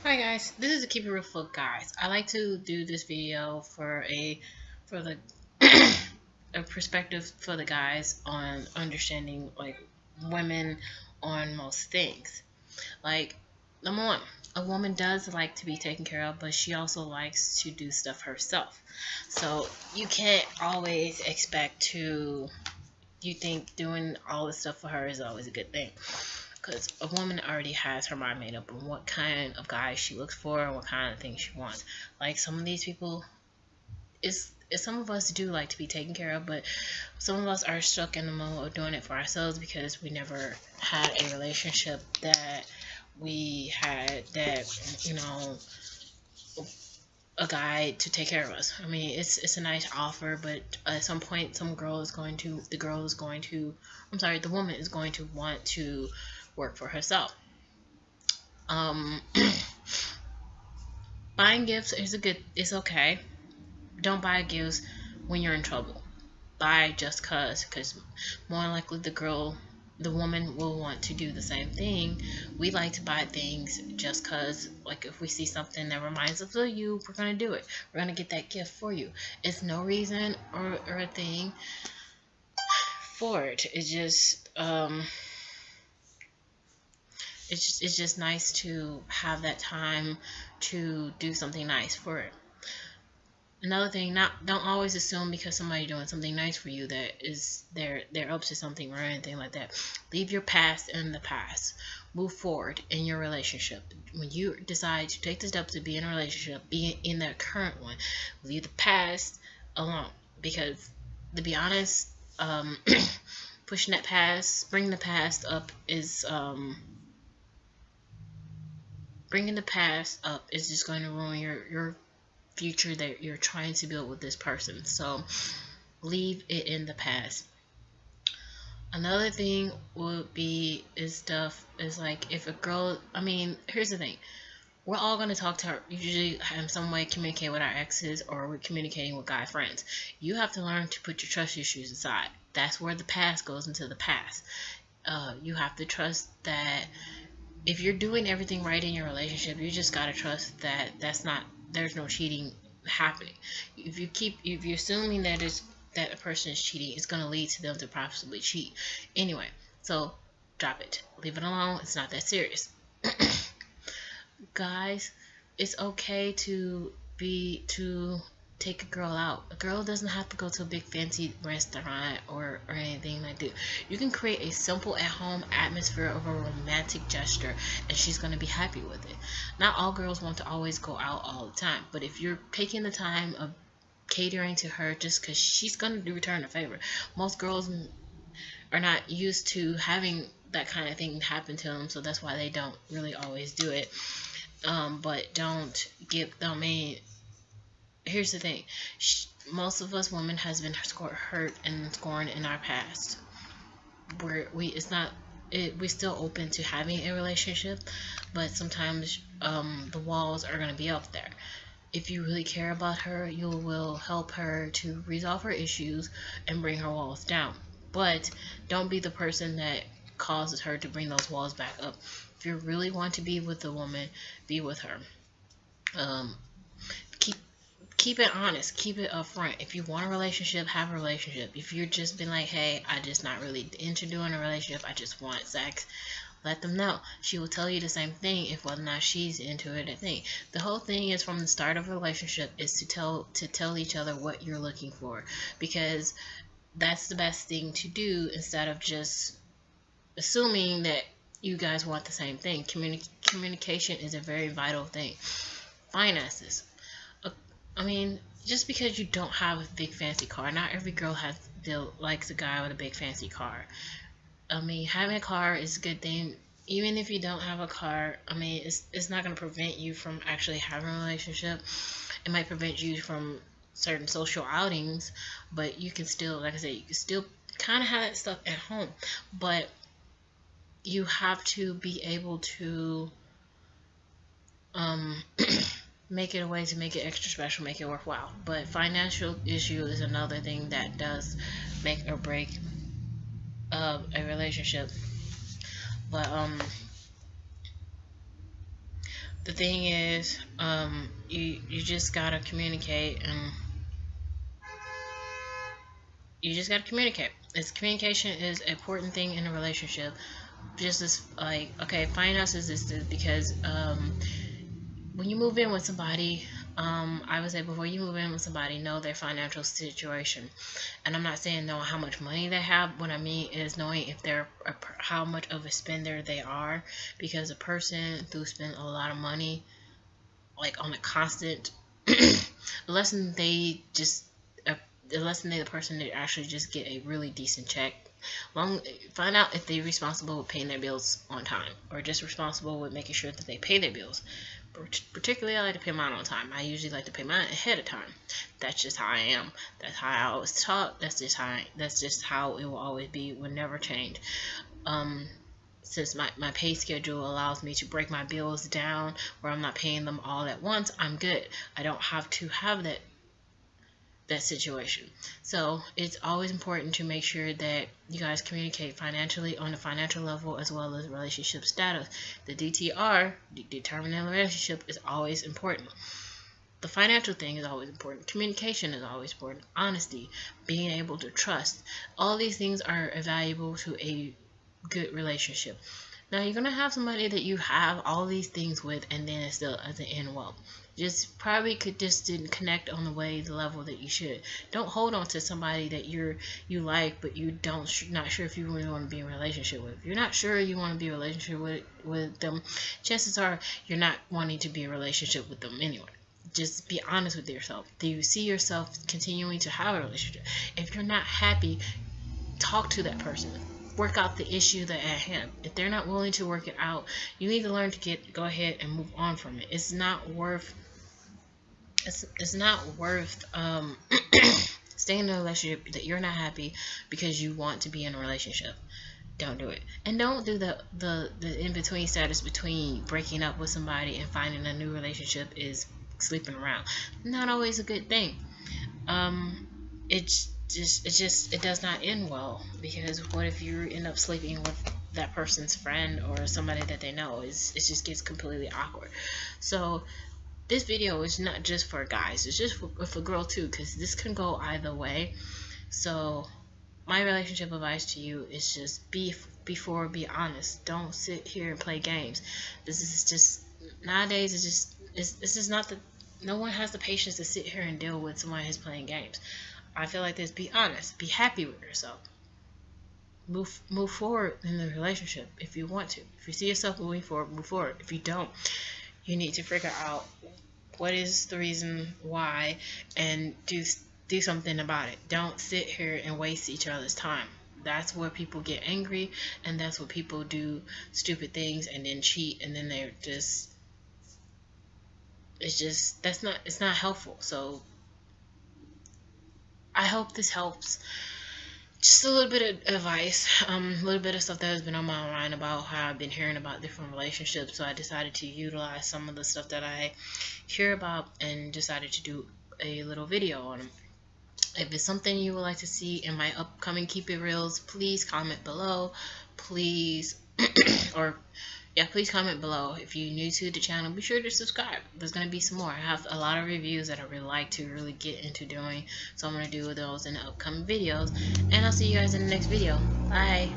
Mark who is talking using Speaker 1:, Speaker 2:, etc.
Speaker 1: Hi guys, this is the Keep It Real for guys. I like to do this video for the a perspective for the guys on understanding like women on most things. Like number one, a woman does like to be taken care of, but she also likes to do stuff herself. So you can't always expect to you think doing all this stuff for her is always a good thing. Because a woman already has her mind made up on what kind of guy she looks for and what kind of things she wants. Like some of these people, some of us do like to be taken care of, but some of us are stuck in the mode of doing it for ourselves because we never had a relationship that we had that, a guy to take care of us. I mean, it's a nice offer, but at some point, the woman is going to want to work for herself. Buying gifts is okay. Don't buy gifts when you're in trouble. Buy just because more likely the woman will want to do the same thing. We like to buy things just because, like if we see something that reminds us of you, we're going to do it. We're going to get that gift for you. It's no reason or a thing for it. It's just nice to have that time to do something nice for it. Another thing, don't always assume because somebody's doing something nice for you that is they're up to something or anything like that. Leave your past in the past. Move forward in your relationship. When you decide to take the step to be in a relationship, be in that current one, leave the past alone. Because to be honest, pushing that past, bringing the past up is just going to ruin your future that you're trying to build with this person. So leave it in the past. Another thing would be like if a girl, here's the thing, we're all going to talk to her, usually in some way communicate with our exes, or we're communicating with guy friends. You have to learn to put your trust issues aside. That's where the past goes into the past. You have to trust that if you're doing everything right in your relationship, you just gotta trust that there's no cheating happening. If you're assuming that a person is cheating, it's gonna lead to them to possibly cheat. Anyway, so drop it, leave it alone. It's not that serious. Guys, it's okay to take a girl out. A girl doesn't have to go to a big fancy restaurant or anything like that. You can create a simple at-home atmosphere of a romantic gesture, and she's going to be happy with it. Not all girls want to always go out all the time, but if you're taking the time of catering to her just because she's going to return a favor. Most girls are not used to having that kind of thing happen to them, so that's why they don't really always do it. But here's the thing. Most of us women has been hurt and scorned in our past. We're still open to having a relationship, but sometimes the walls are going to be up there. If you really care about her, you will help her to resolve her issues and bring her walls down. But don't be the person that causes her to bring those walls back up. If you really want to be with the woman, be with her. Keep it honest, keep it upfront. If you want a relationship, have a relationship. If you're just been like, hey, I just not really into doing a relationship, I just want sex, let them know. She will tell you the same thing if whether or not she's into it. The whole thing is from the start of a relationship is to tell each other what you're looking for, because that's the best thing to do instead of just assuming that you guys want the same thing. Communication is a very vital thing. Finances. Just because you don't have a big fancy car, not every girl likes a guy with a big fancy car. Having a car is a good thing. Even if you don't have a car, it's not going to prevent you from actually having a relationship. It might prevent you from certain social outings, but you can still, like I said, you can still kind of have that stuff at home. But you have to be able to make it a way to make it extra special, make it worthwhile. But financial issue is another thing that does make or break a relationship. But the thing is, you just gotta communicate, and you just gotta communicate. Communication is an important thing in a relationship. Just as like, okay, finances is because when you move in with somebody, I would say before you move in with somebody, know their financial situation. And I'm not saying know how much money they have. What I mean is knowing if they're how much of a spender they are, because a person who spends a lot of money, like on a constant, unless they just, unless they the person that actually just get a really decent check. Find out if they're responsible with paying their bills on time, or just responsible with making sure that they pay their bills. Particularly, I like to pay mine on time. I usually like to pay mine ahead of time. That's just how I am. That's how I always talk. That's just how it will always be. It will never change. Since my pay schedule allows me to break my bills down where I'm not paying them all at once, I'm good. I don't have to have that situation. So it's always important to make sure that you guys communicate financially on the financial level as well as relationship status. The DTR, determining the relationship, is always important. The financial thing is always important. Communication is always important. Honesty, being able to trust. All these things are valuable to a good relationship. Now, you're gonna have somebody that you have all these things with, and then it still doesn't end well. Just probably didn't connect on the level that you should. Don't hold on to somebody that you like, but you not sure if you really want to be in a relationship with. If you're not sure you want to be in a relationship with them, chances are you're not wanting to be in a relationship with them anyway. Just be honest with yourself. Do you see yourself continuing to have a relationship? If you're not happy, talk to that person. Work out the issue that at hand. If they're not willing to work it out, you need to learn to go ahead and move on from it. It's not worth staying in a relationship that you're not happy because you want to be in a relationship. Don't do it. And don't do the in-between status between breaking up with somebody and finding a new relationship is sleeping around. Not always a good thing. It does not end well, because what if you end up sleeping with that person's friend or somebody that they know? It just gets completely awkward. So this video is not just for guys, it's just for girls too, because this can go either way. So my relationship advice to you is just be honest. Don't sit here and play games. This is just, nowadays it's just not no one has the patience to sit here and deal with someone who's playing games. I feel like this. Be honest. Be happy with yourself. Move forward in the relationship if you want to. If you see yourself moving forward, move forward. If you don't, you need to figure out what is the reason why and do something about it. Don't sit here and waste each other's time. That's where people get angry, and that's where people do stupid things and then cheat, and then they're just, it's not helpful. So I hope this helps. Just a little bit of advice, a little bit of stuff that has been on my mind about how I've been hearing about different relationships. So I decided to utilize some of the stuff that I hear about and decided to do a little video on them. If it's something you would like to see in my upcoming Keep It Reels, please comment below. Please, please comment below. If you're new to the channel, be sure to subscribe. There's going to be some more. I have a lot of reviews that I really like to really get into doing, so I'm going to do those in the upcoming videos, and I'll see you guys in the next video. Bye.